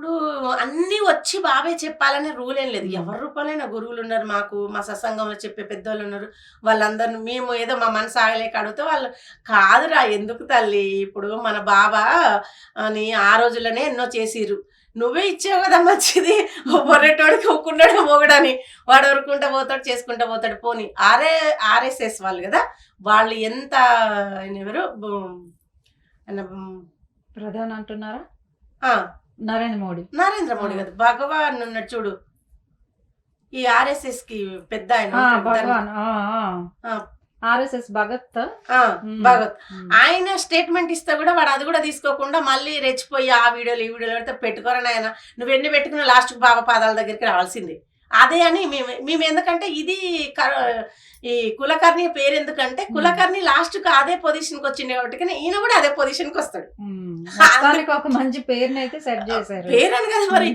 ఇప్పుడు అన్నీ వచ్చి బాబాయ్ చెప్పాలనే రూల్ ఏం లేదు. హ్మ్. ఎవరి రూపాలైన గురువులున్నారు మాకు. మా సత్సంగంలో చెప్పే పెద్దోళ్ళున్నారు. వాళ్ళందరిని మేము ఏదో మా మనసు ఆగలేక అడిగితే వాళ్ళు కాదురా ఎందుకు తల్లి ఇప్పుడు మన బాబా అని ఆ రోజుల్లోనే ఎన్నో చేసిర్రు. నువ్వే ఇచ్చావు కదా మంచిది. మొర్రెటోడికి ఊకున్నాడు మొగుడని. వాడు ఊరుకుంటా పోతాడు, చేసుకుంటా పోతాడు. పోనీ ఆర్ఎస్ఎస్ వాళ్ళు కదా! వాళ్ళు ఎంత ఆయనెవరు ఆయన ప్రధాని అంటున్నారా? ఆ! నరేంద్ర మోడీ. నరేంద్ర మోడీ ఆ! కాదు. భగవాన్ ఉన్నాడు చూడు. ఈ ఆర్ఎస్ఎస్‌కి పెద్దాయన ఆ! ఉంటాడు. భగవాన్. ఆ! ఆ! ఆర్ఎస్ఎస్ భగత్. ఆ! హ్మ్. భగత్. హ్మ్. ఆయన స్టేట్మెంట్ ఇస్తే కూడా వాడు అది కూడా తీసుకోకుండా మళ్ళీ రెచ్చిపోయి ఆ వీడియోలు, ఈ వీడియోలు పెడితే పెట్టుకోరా నాయన నువ్వెన్ని పెట్టుకున్నా లాస్ట్‌కి బాబా పాదాల దగ్గరికి రావాల్సిందే. అదే అని మేమెందుకంటే ఇది ఈ కులకర్ణి పేరెందుకంటే కులకర్ణి లాస్ట్‌కి అదే పొజిషన్‌కి వచ్చిండు కాబట్టి ఈయన కూడా అదే పొజిషన్‌కి వస్తాడు. మొత్తానికి ఒక మంచి పేరునైతే సెట్ చేశారు. పేరని కదా మరి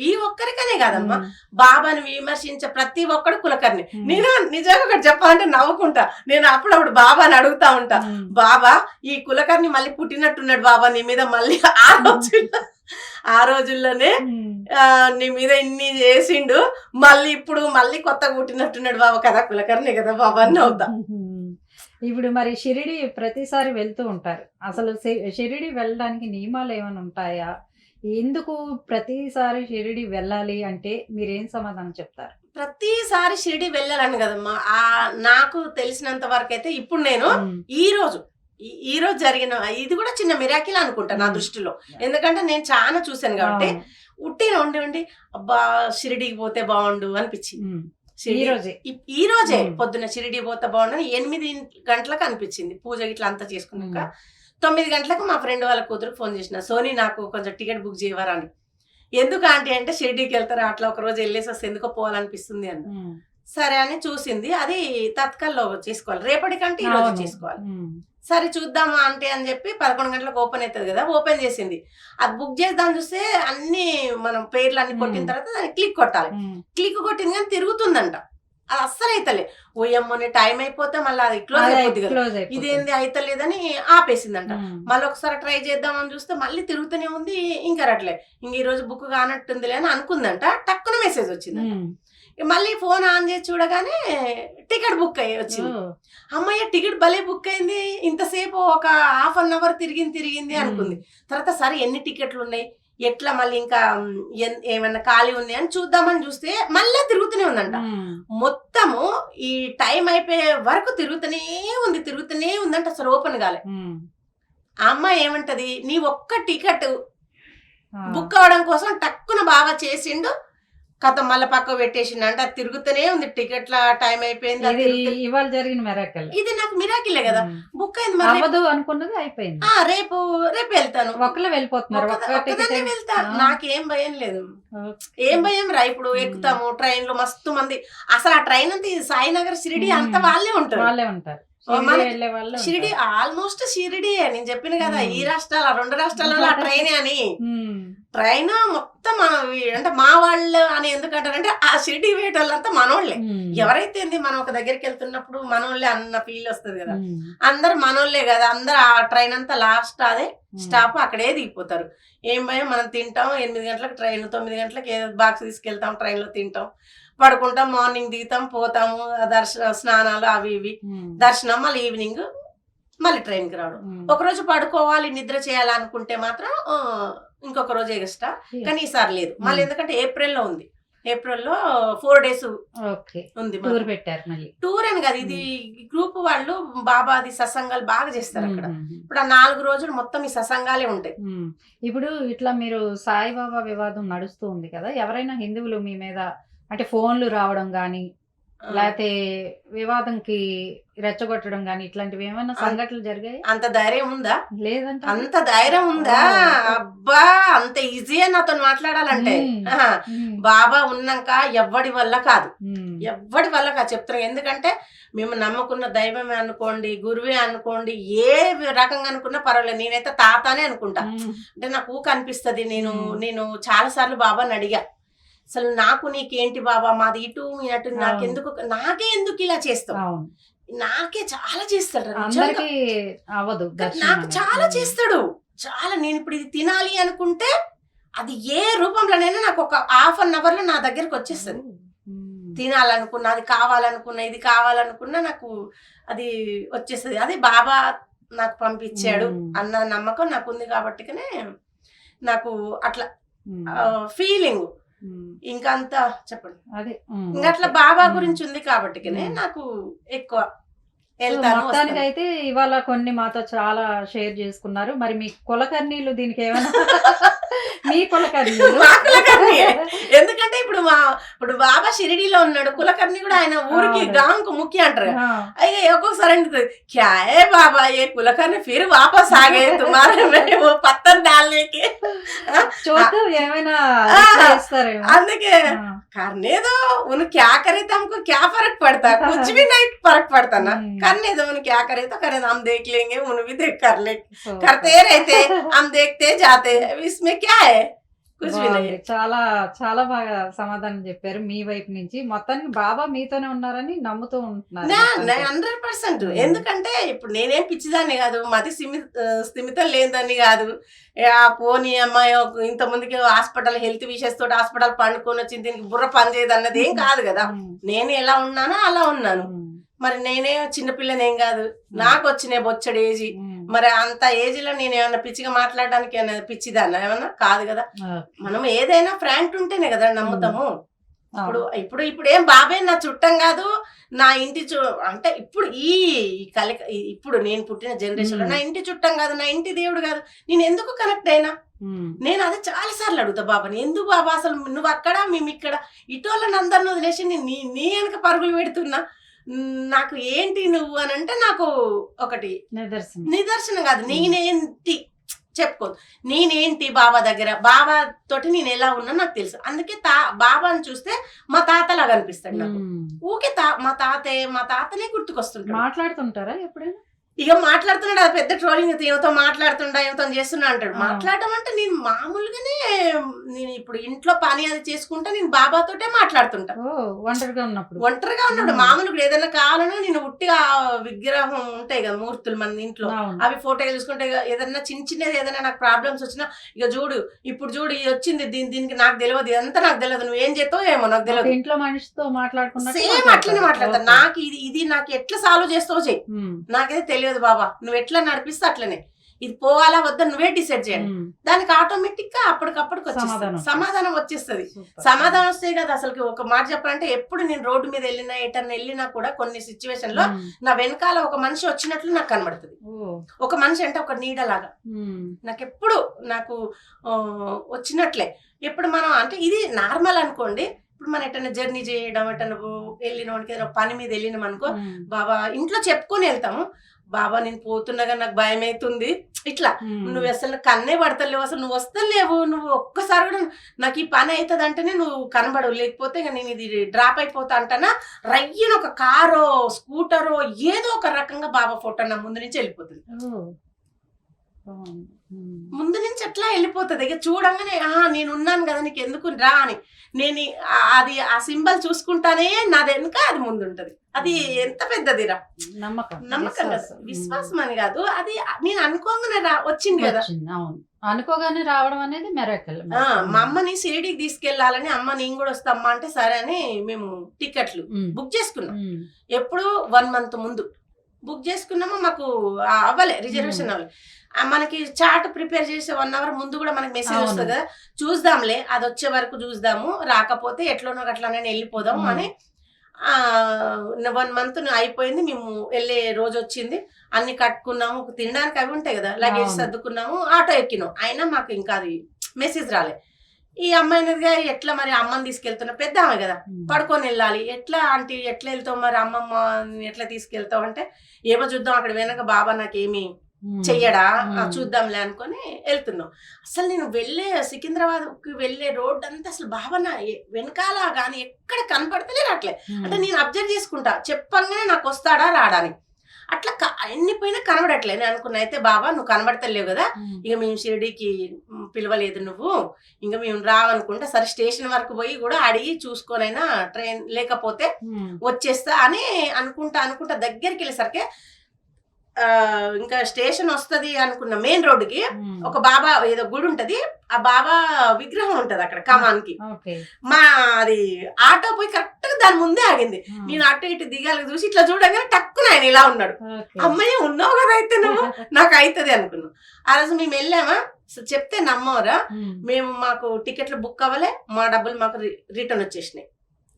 ఈ ఒక్కరికనే కాదమ్మా బాబాని విమర్శించే ప్రతి ఒక్కడు కులకర్ణి. నేను నిజంగా ఒకటి చెప్పాలంటే నవ్వుకుంటా. నేను అప్పుడప్పుడు బాబాని అడుగుతా ఉంటా, బాబా ఈ కులకర్ణి మళ్ళీ పుట్టినట్టున్నాడు బాబా నీ మీద మళ్ళీ ఆ రోజుల్లోనే నీ మీద ఇన్ని చేసిండు మళ్ళీ ఇప్పుడు మళ్ళీ కొత్తగా పుట్టినట్టున్నాడు బాబా కదా కులకర్ణి కదా బాబా అని నవ్వుతా. ఇప్పుడు మరి షిరిడి ప్రతిసారి వెళ్తూ ఉంటారు. అసలు షిరిడి వెళ్ళడానికి నియమాలు ఏమైనా ఉంటాయా? ఎందుకు ప్రతిసారి షిరిడి వెళ్ళాలి అంటే మీరేం సమాధానం చెప్తారు? ప్రతిసారి షిరిడి వెళ్ళాలని కదమ్మా. నాకు తెలిసినంత వరకు అయితే ఇప్పుడు నేను ఈ రోజు జరిగిన ఇది కూడా చిన్న మిరాకిల్ అనుకుంటా నా దృష్టిలో. ఎందుకంటే నేను చాలా చూశాను కాబట్టి ఉట్టిన ఉండి అబ్బా షిరిడికి పోతే బాగుండు అనిపించింది. ఈ రోజే పొద్దున్న షిరిడి పోతే బాగుండు 8 గంటలకు అనిపించింది. పూజ ఇట్లా అంతా చేసుకున్నాక 9 గంటలకు మా ఫ్రెండ్ వాళ్ళ కూతురుకు ఫోన్ చేసిన, సోనీ నాకు కొంచెం టికెట్ బుక్ చేయవరా అని. ఎందుకు ఆంటీ అంటే షిరిడీకి వెళ్తారా అట్లా ఒక రోజు వెళ్ళేసి వస్తే ఎందుకో పోవాలనిపిస్తుంది అన్న. సరే అని చూసింది. అది తత్కాల్లో చేసుకోవాలి, రేపటికంటే ఈ రోజు చేసుకోవాలి. సరే చూద్దామా అంటే అని చెప్పి 11 గంటలకు ఓపెన్ అవుతుంది కదా, ఓపెన్ చేసింది. అది బుక్ చేద్దాం చూస్తే అన్ని మనం పేర్లు అన్ని కొట్టిన తర్వాత దాన్ని క్లిక్ కొట్టాలి. క్లిక్ కొట్టింది కానీ తిరుగుతుందంట. అది అస్సలు అయితలే. ఓయమ్మని టైం అయిపోతే మళ్ళీ అది క్లోజ్ అయిపోద్ది కదా, ఇదేంది అయితలేదని ఆపేసిందంట. మళ్ళీ ఒకసారి ట్రై చేద్దామని చూస్తే మళ్ళీ తిరుగుతూనే ఉంది, ఇంకా రట్లే. ఇంక ఈ రోజు బుక్ కానట్టుందిలే అని అనుకుందంట. టక్కున మెసేజ్ వచ్చిందంట. మళ్ళీ ఫోన్ ఆన్ చేసి చూడగానే టికెట్ బుక్ అయ్యి వచ్చింది. అమ్మయ్య టికెట్ భలే బుక్ అయింది, ఇంతసేపు ఒక ½ అవర్ తిరిగింది అనుకుంది. తర్వాత సరే ఎన్ని టికెట్లు ఉన్నాయి ఎట్లా మళ్ళీ ఇంకా ఏమన్నా ఖాళీ ఉంది అని చూద్దామని చూస్తే మళ్ళీ తిరుగుతూనే ఉందంట. మొత్తము ఈ టైం అయిపోయే వరకు తిరుగుతూనే ఉందంట. అసలు ఓపెన్ కాలే. ఆ అమ్మాయి ఏమంటది, నీ ఒక్క టికెట్ బుక్ అవడం కోసం టక్కున బాగా చేసిండు, కథ మళ్ళీ పక్క పెట్టేసిండు అంటే అది తిరుగుతూనే ఉంది. టికెట్ల టైం అయిపోయింది. ఇవాళ జరిగిన మిరాకిల్ ఇది నాకు మిరాకిలే కదా. బుక్ అయింది అవ్వదు అనుకున్నది అయిపోయింది. రేపు వెళ్తాను. ఒక్కలే వెళ్ళిపోతున్నారు, వెళ్తా. నాకేం భయం లేదు. ఏం భయం రా. ఇప్పుడు ఎక్కుతాము ట్రైన్ లో మస్తు మంది. అసలు ఆ ట్రైన్ అంతా సాయినగర్ షిరిడి అంతా వాళ్ళే ఉంటారు. షిరిడి ఆల్మోస్ట్ షిరిడి నేను చెప్పిన కదా, ఈ రాష్ట్రాల 2 రాష్ట్రాలలో ఆ ట్రైనే అని. ట్రైన్ మొత్తం అంటే మా వాళ్ళు అని ఎందుకంటారంటే ఆ షిరిడి వేటోళ్ళంతా మనోళ్లే. ఎవరైతే మనం ఒక దగ్గరికి వెళ్తున్నప్పుడు మనోళ్లే అన్న ఫీల్ వస్తుంది కదా. అందరు మనోళ్లే కదా, అందరు ఆ ట్రైన్ అంతా లాస్ట్ అదే స్టాప్ అక్కడే దిగిపోతారు. ఏం భయం, మనం తింటాం 8 గంటలకు ట్రైన్, 9 గంటలకు ఏదో బాక్స్ తీసుకెళ్తాం, ట్రైన్ లో తింటాం, పడుకుంటాం, మార్నింగ్ దిగుతాం, పోతాము, స్నానాలు అవి ఇవి, దర్శనం, మళ్ళీ ఈవినింగ్ మళ్ళీ ట్రైన్ కి రావడం. ఒకరోజు పడుకోవాలి నిద్ర చేయాలనుకుంటే మాత్రం ఇంకొక రోజు ఎక్స్ట్రా, కానీ ఈసారి లేదు. మళ్ళీ ఎందుకంటే ఏప్రిల్లో ఉంది. ఏప్రిల్లో 4 days ఉంది టూర్ అని కాదు, ఇది గ్రూప్ వాళ్ళు బాబాది సత్సంగాలు బాగా చేస్తారు అక్కడ. ఇప్పుడు ఆ 4 రోజులు మొత్తం ఈ సత్సంగాలే ఉంటాయి. ఇప్పుడు ఇట్లా మీరు సాయిబాబా వివాదం నడుస్తూ ఉంది కదా, ఎవరైనా హిందువులు మీ మీద అంటే ఫోన్లు రావడం గానీ లేకపోతే వివాదంకి రెచ్చగొట్టడం గానీ ఇట్లాంటివి ఏమైనా సంఘటనలు జరిగాయి? అంత ధైర్యం ఉందా? లేదంటే అంత ధైర్యం ఉందా? అబ్బా అంత ఈజీ నాతో మాట్లాడాలంటే బాబా ఉన్నాక ఎవ్వడి వల్ల కాదు చెప్తున్నాం. ఎందుకంటే మేము నమ్ముకున్న దైవమే అనుకోండి, గురువే అనుకోండి, ఏ రకంగా అనుకున్నా పర్వాలేదు. నేనైతే తాతానే అనుకుంటా. అంటే నాకు ఊక అనిపిస్తుంది. నేను చాలా సార్లు బాబాని అడిగా, అసలు నీకేంటి బాబా, మాది ఇటు అటు, నాకే ఎందుకు ఇలా చేస్తావు? నాకే చాలా చేస్తాడు, నాకు చాలా చేస్తాడు. చాలా నేను ఇప్పుడు ఇది తినాలి అనుకుంటే అది ఏ రూపంలోనైనా నాకు ఒక హాఫ్ అన్ అవర్ లో నా దగ్గరికి వచ్చేస్తుంది. తినాలనుకున్నా, అది కావాలనుకున్నా, ఇది కావాలనుకున్నా నాకు అది వచ్చేస్తుంది. అది బాబా నాకు పంపించాడు అన్న నమ్మకం నాకు ఉంది కాబట్టికనే నాకు అట్లా ఫీలింగ్. ఇంకా అంతా చెప్పండి, అదే ఇంకా అట్లా బాబా గురించి ఉంది కాబట్టికనే నాకు ఎక్కువ వెళ్తాను. మొత్తానికి అయితే ఇవాళ కొన్ని మాతో చాలా షేర్ చేసుకున్నారు. మరి మీ కులకర్ణీలు దీనికి ఏమైనా మీ కులకర్ణీలు మా కులకర్ణి ఎందుకంటే ఇప్పుడు బాబా షిరిడీలో ఉన్నాడు, కులకర్ణి కూడా ఆయన ఊరికి గాంకు ముఖ్య అంటారు. అయ్యే ఒక్కొక్కసారి అంటే క్యా హై బాబా ఏ కులకర్ణి ఫిర్ వాపస్ ఆగే తుమారే మేము పత్తన్ డాల్నేకి చూద్దాం ఏమైనా ఇస్తారేమో. అందుకే करने दो, उन्हें क्या करे तो हमको क्या फर्क पड़ता है, कुछ भी नहीं फर्क पड़ता ना, करने दो, उन्हें क्या करे तो करे, हम देख लेंगे, उन्हें भी देख कर ले, करते रहते हम देखते जाते, इसमें क्या है, कुछ भी नहीं. చాలా చాలా బాగా సమాధానం చెప్పారు మీ వైపు నుంచి. మొత్తానికి బాబా మీతోనే ఉన్నారని నమ్ముతూ ఉంటున్నారు. 100%. ఎందుకంటే ఇప్పుడు నేనేం పిచ్చిదాన్ని కాదు, మతి స్థిమితం లేదని కాదు. పోనీ అమ్మాయి ఇంత ముందుకి హాస్పిటల్ హెల్త్ విషయస్ తోటి హాస్పిటల్ పండుకొని వచ్చింది, దీనికి బుర్ర పని చేయదు అన్నది ఏం కాదు కదా. నేను ఎలా ఉన్నానో అలా ఉన్నాను. మరి నేనే చిన్నపిల్లనేం కాదు, నాకు వచ్చిన బొచ్చడి ఏజీ. మరి అంత ఏజ్ లో నేను ఏమన్నా పిచ్చిగా మాట్లాడడానికి ఏమన్నా పిచ్చిదాన్నా ఏమన్నా కాదు కదా. మనం ఏదైనా ఫ్రాంక్ ఉంటేనే కదా నమ్ముతాము. ఇప్పుడు ఏం బాబాయ్ నా చుట్టం కాదు, నా ఇంటి అంటే ఇప్పుడు ఈ కలిక ఇప్పుడు నేను పుట్టిన జనరేషన్ లో నా ఇంటి చుట్టం కాదు, నా ఇంటి దేవుడు కాదు. నేను ఎందుకు కనెక్ట్ అయినా, నేను అది చాలా సార్లు అడుగుతా బాబాని, ఎందుకు బాబా అసలు నువ్వు అక్కడ మేము ఇక్కడ, ఇటోళ్ళని అందరిని వదిలేసి నీ వెనక పరుగులు పెడుతున్నా, నాకు ఏంటి నువ్వు అని అంటే నాకు ఒకటి నిదర్శనం కాదు, నేనేంటి చెప్పుకోదు, నేనేంటి బాబా దగ్గర, బాబా తోటి నేను ఎలా ఉన్నా నాకు తెలుసు. అందుకే బాబాని చూస్తే మా తాతలాగా అనిపిస్తాడు నాకు. ఊకే మా తాతనే గుర్తుకొస్తుంటాడు. మాట్లాడుతుంటారా ఎప్పుడైనా? ఇక మాట్లాడుతున్నాడు, అది పెద్ద ట్రోలింగ్, ఏమతో మాట్లాడుతుండా ఏమతో చేస్తున్నా అంటాడు. మాట్లాడటం అంటే నేను మామూలుగానే, నేను ఇప్పుడు ఇంట్లో పని అది చేసుకుంటా, నేను బాబాతోటే మాట్లాడుతుంటా. ఒంటరిగా ఉన్నప్పుడు మామూలుగా ఏదైనా కావాలన్నా నేను ఉట్టిగా విగ్రహం ఉంటాయి కదా మూర్తులు మన ఇంట్లో, అవి ఫోటో చూసుకుంటే ఏదన్నా చిన్నది ఏదైనా నాకు ప్రాబ్లమ్స్ వచ్చినా, ఇక చూడు ఇప్పుడు చూడు ఇది వచ్చింది, దీనికి నాకు తెలియదు, ఇదంతా నాకు తెలియదు, నువ్వు ఏం చేస్తావు ఏమో నాకు తెలియదు. ఇంట్లో మనిషితో మాట్లాడుకున్నా సేమ్ అట్లనే మాట్లాడతాను. నాకు ఇది నాకు ఎట్లా సాల్వ్ చేస్తావు చెయ్యి, నాకైతే తెలియదు బాబా, నువ్వు ఎట్లా నడిపిస్తే అట్లనే, ఇది పోవాలా వద్దా నువ్వే డిసైడ్ చేయండి. దానికి ఆటోమేటిక్ గా అప్పటికప్పటికి సమాధానం వచ్చేస్తుంది. సమాధానం వస్తే కదా అసలు. ఒక మాట చెప్పాలంటే ఎప్పుడు నేను రోడ్డు మీద వెళ్ళినా ఎటన్నా వెళ్ళినా కూడా కొన్ని సిచ్యువేషన్ లో నా వెనకాల ఒక మనిషి వచ్చినట్లు నాకు కనబడుతుంది. ఒక మనిషి అంటే ఒక నీడలాగా నాకు వచ్చినట్లే. ఎప్పుడు మనం అంటే ఇది నార్మల్ అనుకోండి, ఇప్పుడు మనం ఎటన్నా జర్నీ చేయడం, ఎటన్నా వెళ్ళిన వాడికి ఏదైనా పని మీద వెళ్ళినాం అనుకో, బాబా ఇంట్లో చెప్పుకొని వెళ్తాము, బాబా నేను పోతున్నాగా నాకు భయం అవుతుంది, ఇట్లా నువ్వు అసలు కన్నే పడతలేవు, అసలు నువ్వు వస్తలేవు, నువ్వు ఒక్కసారి కూడా నాకు ఈ పని అవుతుంది అంటేనే నువ్వు కనబడవు, లేకపోతే నేను ఇది డ్రాప్ అయిపోతా అంటానా, రయ్యన ఒక కారో స్కూటరో ఏదో ఒక రకంగా బాబా ఫోటో నా ముందు నుంచి వెళ్ళిపోతుంది. ముందు నుంచి ఎట్లా వెళ్ళిపోతుంది. ఇక చూడంగానే నేను ఉన్నాను కదా నీకు ఎందుకు రా అని, నేను అది ఆ సింబల్ చూసుకుంటానే నాది వెనుక అది ముందు ఉంటది. అది ఎంత పెద్దదిరా నమ్మకం కదా, విశ్వాసం అని కాదు, అది నేను అనుకోగానే వచ్చింది కదా. అనుకోగానే రావడం అనేది మిరాకిల్. మా అమ్మని షిరిడీకి తీసుకెళ్లాలని, అమ్మ నేను కూడా వస్తా అమ్మ అంటే సరే అని మేము టికెట్లు బుక్ చేసుకున్నాం. ఎప్పుడు 1 month ముందు బుక్ చేసుకున్నాము, మాకు అవ్వలే, రిజర్వేషన్ అవ్వలే. మనకి చార్ట్ ప్రిపేర్ చేసే 1 hour ముందు కూడా మనకి మెసేజ్ వస్తుంది కదా, చూద్దాంలే అది వచ్చే వరకు చూద్దాము, రాకపోతే ఎట్లోనో అట్లానే వెళ్ళిపోదాము అని. 1 month అయిపోయింది, మేము వెళ్ళే రోజు వచ్చింది, అన్ని కట్టుకున్నాము, తినడానికి అవి ఉంటాయి కదా, లగేజ్ సర్దుకున్నాము, ఆటో ఎక్కినాం. అయినా మాకు ఇంకా అది మెసేజ్ రాలే. ఈ అమ్మాయినదిగా ఎట్లా మరి అమ్మని తీసుకెళ్తున్నా, పెద్ద ఆమె కదా, పడుకొని వెళ్ళాలి, ఎట్లా ఆంటీ ఎట్లా వెళ్తావు మరి అమ్మమ్మ ఎట్లా తీసుకెళ్తావు అంటే, ఏమో చూద్దాం అక్కడ వెనక బాబా నాకేమి చెయ్యడా చూద్దాంలే అనుకొని వెళ్తున్నాం. అసలు నేను సికింద్రాబాద్ కి వెళ్ళే రోడ్ అంతా అసలు బాబా నా వెనకాల గాని ఎక్కడ కనపడతలేదు అట్లే. అంటే నేను అబ్జర్వ్ చేసుకుంటా, చెప్పంగానే నాకు వస్తాడా రాడాని, అట్లా ఎన్ని పోయినా కనబడట్లే. నేను అనుకున్నా అయితే బాబా నువ్వు కనబడతలేవు కదా, ఇక మేము షిరిడీకి పిలవలేదు నువ్వు, ఇంకా మేము రావనుకుంటా, సరే స్టేషన్ వరకు పోయి కూడా అడిగి చూసుకోనైనా ట్రైన్ లేకపోతే వచ్చేస్తా అని అనుకుంటా దగ్గరికి వెళ్ళేసరికి ఇంకా స్టేషన్ వస్తది అనుకున్న మెయిన్ రోడ్డుకి ఉమ్. ఒక బాబా ఏదో గుడి ఉంటది, ఆ బాబా విగ్రహం ఉంటది అక్కడ కమాన్కి. ఓకే. మా అది ఆటో పోయి కరెక్ట్ గా దాని ముందే ఆగింది. ఉమ్. నేను అటు ఇటు దిగాలి చూసి ఇట్లా చూడగానే టక్కున ఆయన ఇలా ఉన్నాడు. ఓకే. అమ్మయ్య ఉన్నావు కదా అయితే నువ్వు, నాకు అవుతుంది అనుకున్నాం. ఆ రోజు మేము వెళ్ళామా, చెప్తే నమ్మవరా, ఉమ్. మేము మాకు టికెట్లు బుక్ అవ్వలే, మా డబ్బులు మాకు రిటర్న్ వచ్చేసినాయి.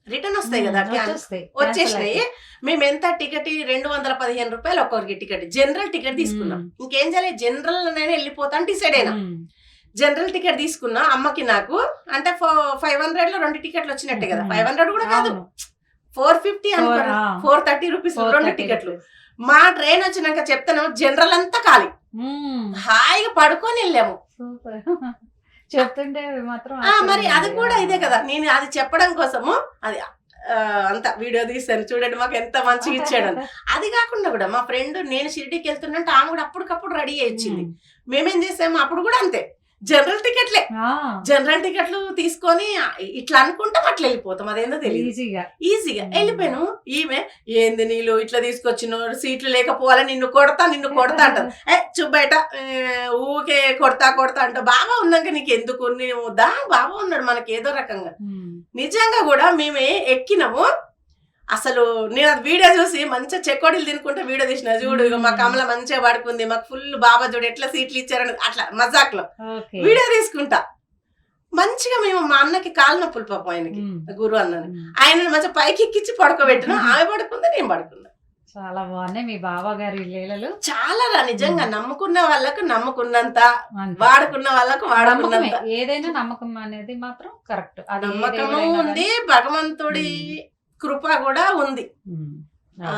రిటర్న్ వస్తాయి కదా, వచ్చేస్తాయి. వచ్చేసినాయి. మేము ఎంత టికెట్ 215 రూపాయలు ఒక్కొక్కరికి టికెట్, జనరల్ టికెట్ తీసుకున్నాం. ఇంకేం చేయలేదు, జనరల్ నేను వెళ్ళిపోతాను డిసైడ్ అయినా. ఉమ్. జనరల్ టికెట్ తీసుకున్నా అమ్మకి నాకు, అంటే 500 లో 2 టికెట్లు వచ్చినట్టే కదా. 500 కూడా కాదు, అవును. 450 అనుకోరు, 430 రూపీస్ 2 టికెట్లు. మా ట్రైన్ వచ్చినాక చెప్తాను జనరల్ అంతా ఖాళీ, ఉమ్. హాయిగా పడుకొని వెళ్ళాము. సూపర్. చెప్తుంటే మాత్రం మరి అది ఆశ్చర్యంగా కూడా ఉంది. ఇదే కదా, నేను అది చెప్పడం కోసము అది అంత వీడియో తీస్తాను చూడండి, మాకు ఎంత మంచిగా ఇచ్చాడు అని. అది కాకుండా కూడా మా ఫ్రెండ్ నేను షిరిడీకి వెళ్తున్నట్టు ఆమె కూడా అప్పటికప్పుడు రెడీ అయ్యి వచ్చింది. మేమేం చేసాము అప్పుడు కూడా అంతే, జనరల్ టికెట్లే. ఆ, జనరల్ టికెట్లు తీసుకొని ఇట్లా అనుకుంటాం, అట్లా వెళ్ళిపోతాం. అదేందో తెలియదు, ఈజీగా. ఈజీగా వెళ్ళిపోయాను. ఈమె ఏంది నీళ్ళు ఇట్లా తీసుకొచ్చిన, సీట్లు లేకపోవాలని నిన్ను కొడతా అంటది. చుబ్బయట ఊకే కొడతా అంట. బాబా ఉన్నాక నీకు ఎందుకు, నువ్వు దా, బాబా ఉన్నాడు మనకి ఏదో రకంగా. ఉమ్. నిజంగా కూడా మేమే ఎక్కినాము. అసలు నేను అది వీడియో చూసి మంచిగా చెక్కోడీలు తినుకుంటే వీడియో తీసిన, చూడు ఇక మా కమల మంచిగా పడుకుంది, మాకు ఫుల్ బాబా చూడు ఎట్లా సీట్లు ఇచ్చారని అట్లా మజాక్ లో ఓకే. వీడియో తీసుకుంటా. మంచిగా మేము మా అన్నకి కాలు నొప్పులు పాపం ఆయనకి, ఉమ్. గురు అన్నని, ఉమ్. ఆయన మంచిగా పైకి ఎక్కించి పడుకోబెట్టిన. ఆమె పడుకుంది, నేను పడుకున్నా. చాలా బాగున్నాయి మీ బాబా గారి లీలలు. చాలా రా, నిజంగా నమ్ముకున్న వాళ్ళకు నమ్ముకున్నంత, అంతే. వాడుకున్న వాళ్ళకు నమ్మకమే. వాడుకున్నంత ఏదైనా నమ్మకం అనేది మాత్రం కరెక్ట్. అది ఏ నమ్మకము దేవుడైనా ఉంది, కానీ. భగవంతుడి కృప కూడా ఉంది. ఉమ్. అది